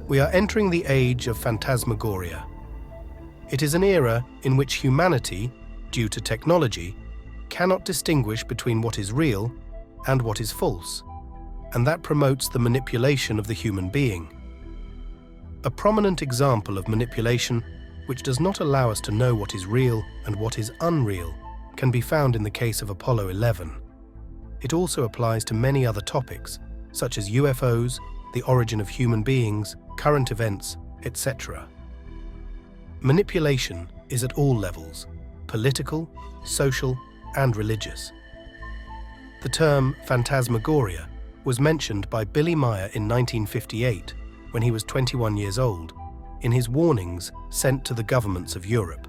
We are entering the age of Phantasmagoria. It is an era in which humanity, due to technology, cannot distinguish between what is real and what is false, and that promotes the manipulation of the human being. A prominent example of manipulation which does not allow us to know what is real and what is unreal can be found in the case of Apollo 11. It also applies to many other topics, such as UFOs, the origin of human beings, current events, etc. Manipulation is at all levels: political, social, and religious. The term phantasmagoria was mentioned by Billy Meyer in 1958, when he was 21 years old, in his warnings sent to the governments of Europe.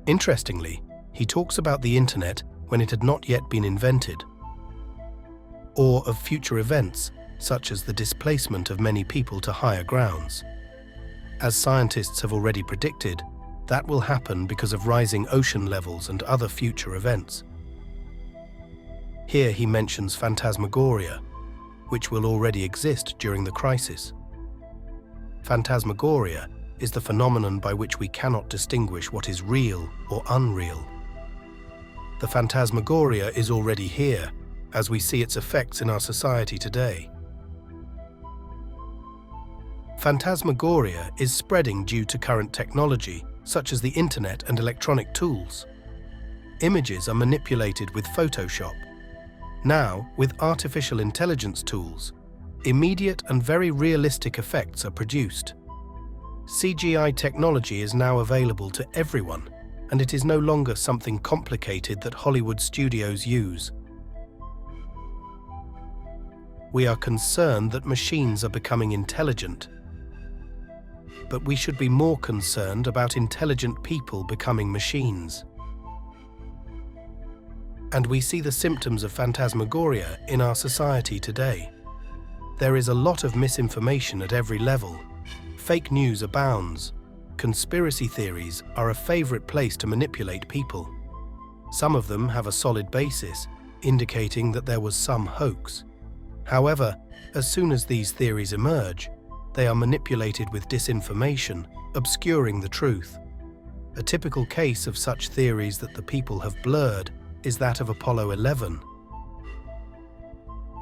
Interestingly, he talks about the internet when it had not yet been invented, or of future events such as the displacement of many people to higher grounds. As scientists have already predicted, that will happen because of rising ocean levels and other future events. Here he mentions phantasmagoria, which will already exist during the crisis. Phantasmagoria is the phenomenon by which we cannot distinguish what is real or unreal. The phantasmagoria is already here, as we see its effects in our society today. Phantasmagoria is spreading due to current technology, such as the internet and electronic tools. Images are manipulated with Photoshop. Now, with artificial intelligence tools, immediate and very realistic effects are produced. CGI technology is now available to everyone, and it is no longer something complicated that Hollywood studios use. We are concerned that machines are becoming intelligent, but we should be more concerned about intelligent people becoming machines. And we see the symptoms of phantasmagoria in our society today. There is a lot of misinformation at every level. Fake news abounds. Conspiracy theories are a favorite place to manipulate people. Some of them have a solid basis, indicating that there was some hoax. However, as soon as these theories emerge, they are manipulated with disinformation, obscuring the truth. A typical case of such theories that the people have blurred is that of Apollo 11.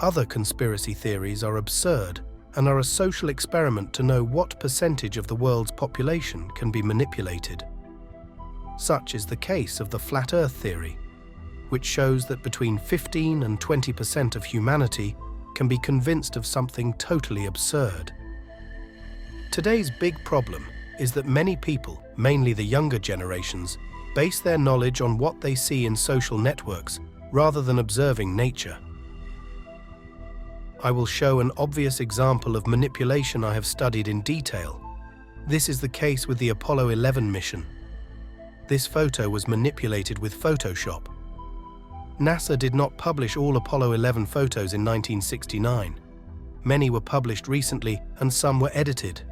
Other conspiracy theories are absurd and are a social experiment to know what percentage of the world's population can be manipulated. Such is the case of the flat Earth theory, which shows that between 15 and 20% of humanity can be convinced of something totally absurd. Today's big problem is that many people, mainly the younger generations, base their knowledge on what they see in social networks rather than observing nature. I will show an obvious example of manipulation I have studied in detail. This is the case with the Apollo 11 mission. This photo was manipulated with Photoshop. NASA did not publish all Apollo 11 photos in 1969. Many were published recently and some were edited.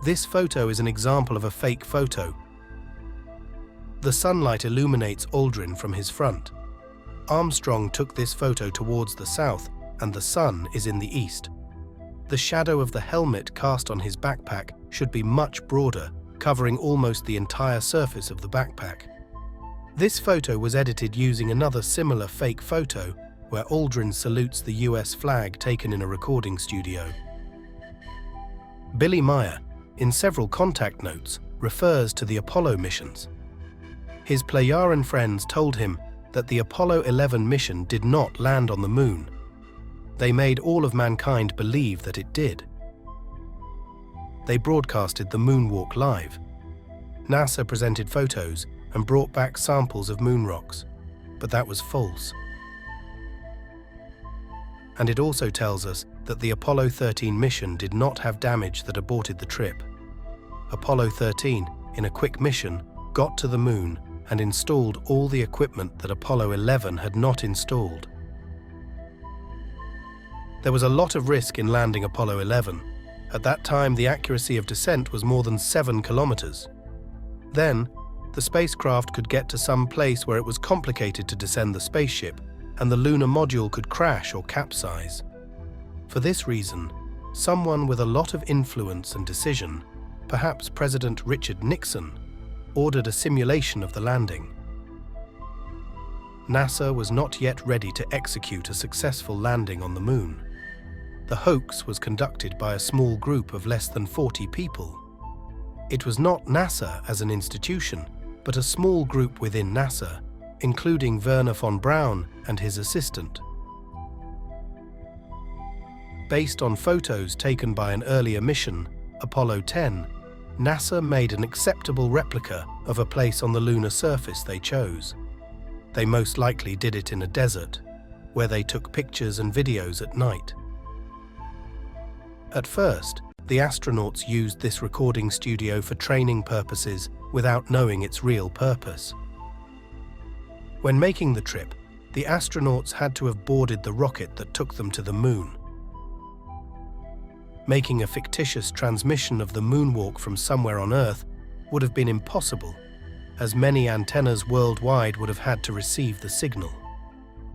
This photo is an example of a fake photo. The sunlight illuminates Aldrin from his front. Armstrong took this photo towards the south, and the sun is in the east. The shadow of the helmet cast on his backpack should be much broader, covering almost the entire surface of the backpack. This photo was edited using another similar fake photo, where Aldrin salutes the US flag taken in a recording studio. Billy Meyer, in several contact notes, refers to the Apollo missions. His Playaran friends told him that the Apollo 11 mission did not land on the moon. They made all of mankind believe that it did. They broadcasted the moonwalk live. NASA presented photos and brought back samples of moon rocks, but that was false. And it also tells us that the Apollo 13 mission did not have damage that aborted the trip. Apollo 13, in a quick mission, got to the moon and installed all the equipment that Apollo 11 had not installed. There was a lot of risk in landing Apollo 11. At that time, the accuracy of descent was more than 7 kilometers. Then, the spacecraft could get to some place where it was complicated to descend the spaceship, and the lunar module could crash or capsize. For this reason, someone with a lot of influence and decision, perhaps President Richard Nixon, ordered a simulation of the landing. NASA was not yet ready to execute a successful landing on the moon. The hoax was conducted by a small group of less than 40 people. It was not NASA as an institution, but a small group within NASA, including Wernher von Braun and his assistant. Based on photos taken by an earlier mission, Apollo 10, NASA made an acceptable replica of a place on the lunar surface they chose. They most likely did it in a desert, where they took pictures and videos at night. At first, the astronauts used this recording studio for training purposes without knowing its real purpose. When making the trip, the astronauts had to have boarded the rocket that took them to the moon. Making a fictitious transmission of the moonwalk from somewhere on Earth would have been impossible, as many antennas worldwide would have had to receive the signal,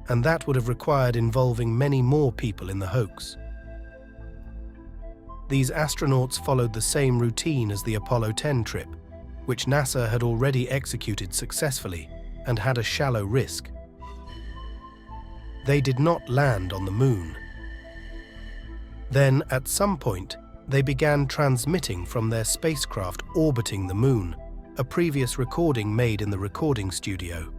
and that would have required involving many more people in the hoax. These astronauts followed the same routine as the Apollo 10 trip, which NASA had already executed successfully and had a shallow risk. They did not land on the moon. Then, at some point, they began transmitting from their spacecraft orbiting the moon, a previous recording made in the recording studio.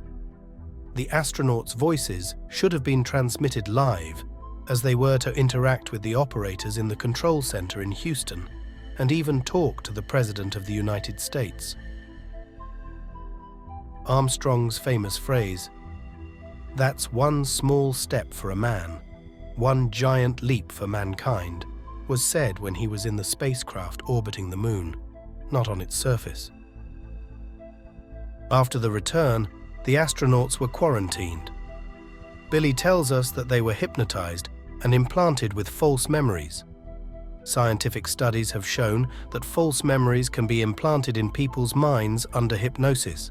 The astronauts' voices should have been transmitted live, as they were to interact with the operators in the control center in Houston, and even talk to the President of the United States. Armstrong's famous phrase, "That's one small step for a man, one giant leap for mankind," was said when he was in the spacecraft orbiting the moon, not on its surface. After the return, the astronauts were quarantined. Billy tells us that they were hypnotized and implanted with false memories. Scientific studies have shown that false memories can be implanted in people's minds under hypnosis.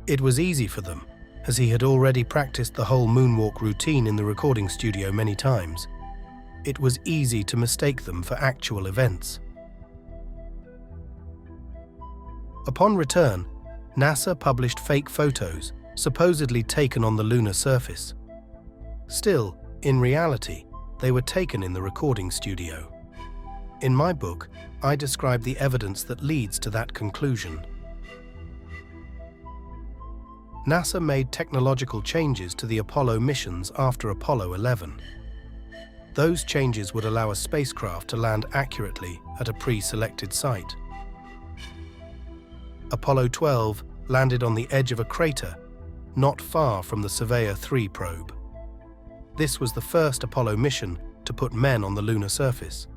It was easy for them, as he had already practiced the whole moonwalk routine in the recording studio many times. It was easy to mistake them for actual events. Upon return, NASA published fake photos, supposedly taken on the lunar surface. Still, in reality, they were taken in the recording studio. In my book, I describe the evidence that leads to that conclusion. NASA made technological changes to the Apollo missions after Apollo 11. Those changes would allow a spacecraft to land accurately at a pre-selected site. Apollo 12 landed on the edge of a crater, not far from the Surveyor 3 probe. This was the first Apollo mission to put men on the lunar surface.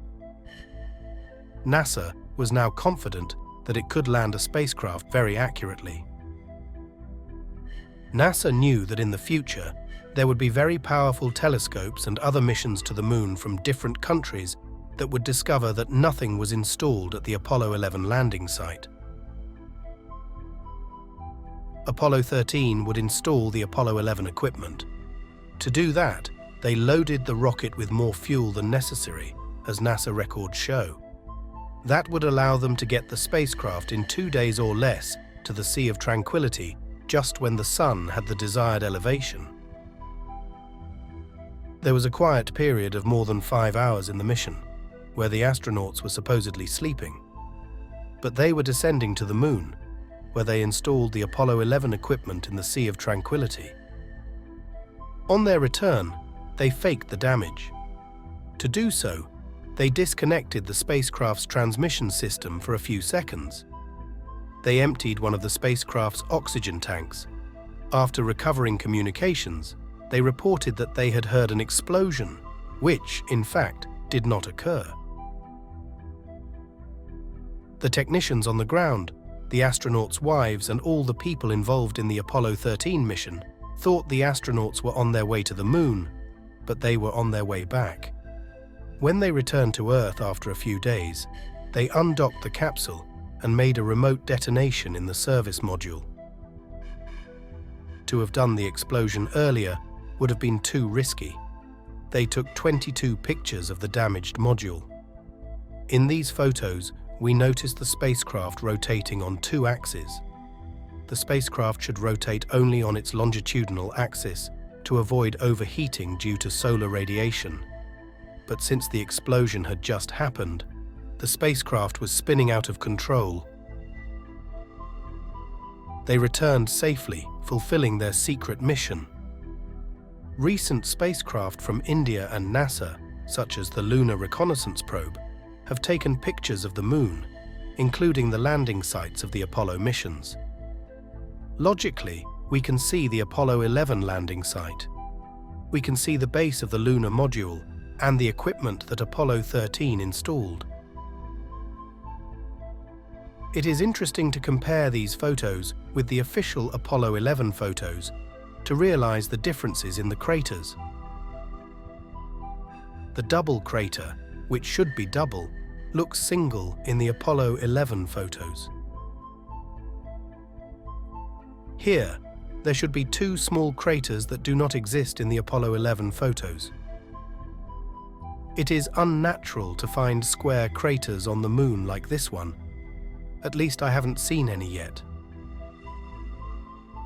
NASA was now confident that it could land a spacecraft very accurately. NASA knew that in the future, there would be very powerful telescopes and other missions to the moon from different countries that would discover that nothing was installed at the Apollo 11 landing site. Apollo 13 would install the Apollo 11 equipment. To do that, they loaded the rocket with more fuel than necessary, as NASA records show. That would allow them to get the spacecraft in 2 days or less to the Sea of Tranquility, just when the sun had the desired elevation. There was a quiet period of more than 5 hours in the mission, where the astronauts were supposedly sleeping. But they were descending to the moon, where they installed the Apollo 11 equipment in the Sea of Tranquility. On their return, they faked the damage. To do so, they disconnected the spacecraft's transmission system for a few seconds. They emptied one of the spacecraft's oxygen tanks. After recovering communications, they reported that they had heard an explosion, which, in fact, did not occur. The technicians on the ground, the astronauts' wives, and all the people involved in the Apollo 13 mission thought the astronauts were on their way to the moon, but they were on their way back. When they returned to Earth after a few days, they undocked the capsule and made a remote detonation in the service module. To have done the explosion earlier would have been too risky. They took 22 pictures of the damaged module. In these photos, we noticed the spacecraft rotating on two axes. The spacecraft should rotate only on its longitudinal axis to avoid overheating due to solar radiation. But since the explosion had just happened, the spacecraft was spinning out of control. They returned safely, fulfilling their secret mission. Recent spacecraft from India and NASA, such as the Lunar Reconnaissance Probe, have taken pictures of the Moon, including the landing sites of the Apollo missions. Logically, we can see the Apollo 11 landing site. We can see the base of the lunar module and the equipment that Apollo 13 installed. It is interesting to compare these photos with the official Apollo 11 photos to realize the differences in the craters. The double crater, which should be double, looks single in the Apollo 11 photos. Here, there should be two small craters that do not exist in the Apollo 11 photos. It is unnatural to find square craters on the Moon like this one. At least I haven't seen any yet.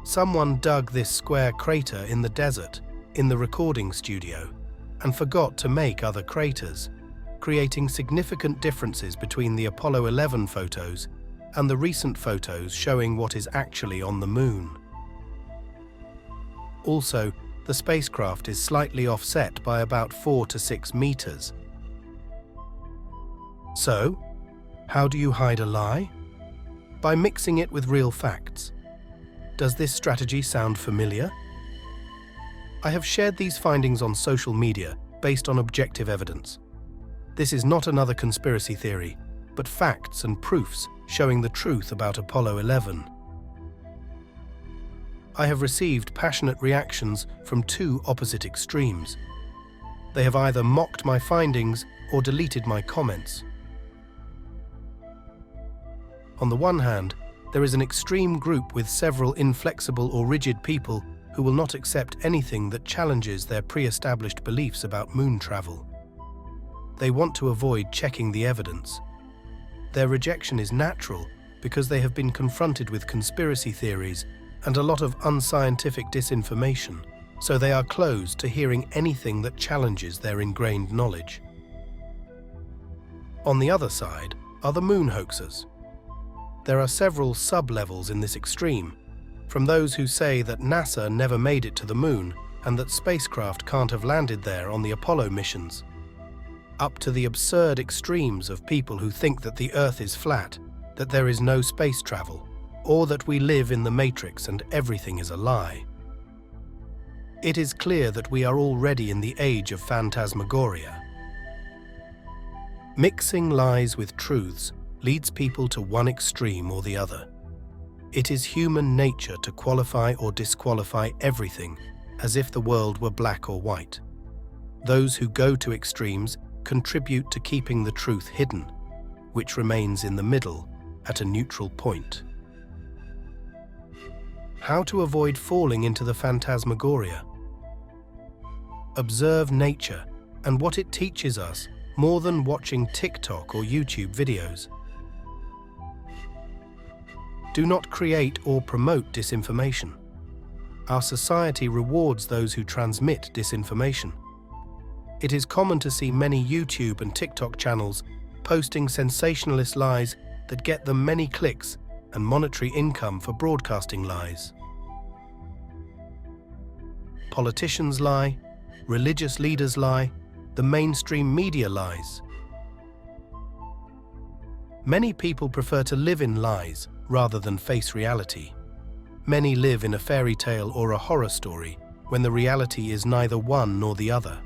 Someone dug this square crater in the desert, in the recording studio, and forgot to make other craters, creating significant differences between the Apollo 11 photos and the recent photos showing what is actually on the Moon. Also, the spacecraft is slightly offset by about 4 to 6 meters. So, how do you hide a lie? By mixing it with real facts. Does this strategy sound familiar? I have shared these findings on social media based on objective evidence. This is not another conspiracy theory, but facts and proofs showing the truth about Apollo 11. I have received passionate reactions from two opposite extremes. They have either mocked my findings or deleted my comments. On the one hand, there is an extreme group with several inflexible or rigid people who will not accept anything that challenges their pre-established beliefs about moon travel. They want to avoid checking the evidence. Their rejection is natural because they have been confronted with conspiracy theories and a lot of unscientific disinformation, so they are closed to hearing anything that challenges their ingrained knowledge. On the other side are the moon hoaxers. There are several sub-levels in this extreme, from those who say that NASA never made it to the moon and that spacecraft can't have landed there on the Apollo missions, up to the absurd extremes of people who think that the Earth is flat, that there is no space travel, or that we live in the Matrix and everything is a lie. It is clear that we are already in the age of phantasmagoria. Mixing lies with truths leads people to one extreme or the other. It is human nature to qualify or disqualify everything as if the world were black or white. Those who go to extremes contribute to keeping the truth hidden, which remains in the middle at a neutral point. How to avoid falling into the phantasmagoria? Observe nature and what it teaches us more than watching TikTok or YouTube videos. Do not create or promote disinformation. Our society rewards those who transmit disinformation. It is common to see many YouTube and TikTok channels posting sensationalist lies that get them many clicks and monetary income for broadcasting lies. Politicians lie, religious leaders lie, the mainstream media lies. Many people prefer to live in lies rather than face reality. Many live in a fairy tale or a horror story when the reality is neither one nor the other.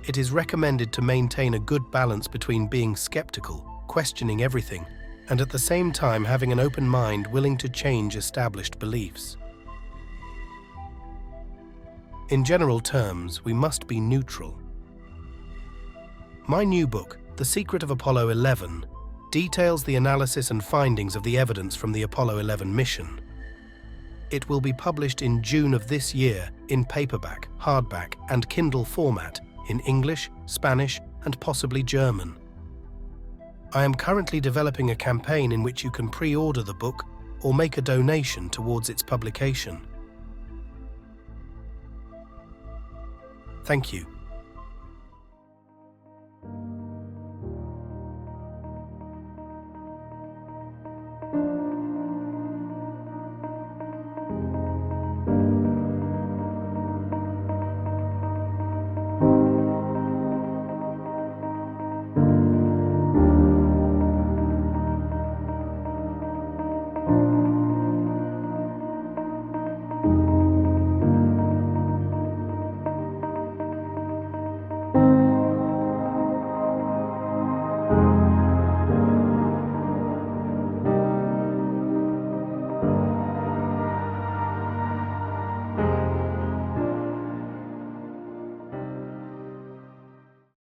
It is recommended to maintain a good balance between being skeptical, questioning everything, and at the same time having an open mind willing to change established beliefs. In general terms, we must be neutral. My new book, The Secret of Apollo 11, details the analysis and findings of the evidence from the Apollo 11 mission. It will be published in June of this year in paperback, hardback, and Kindle format in English, Spanish, and possibly German. I am currently developing a campaign in which you can pre-order the book or make a donation towards its publication. Thank you.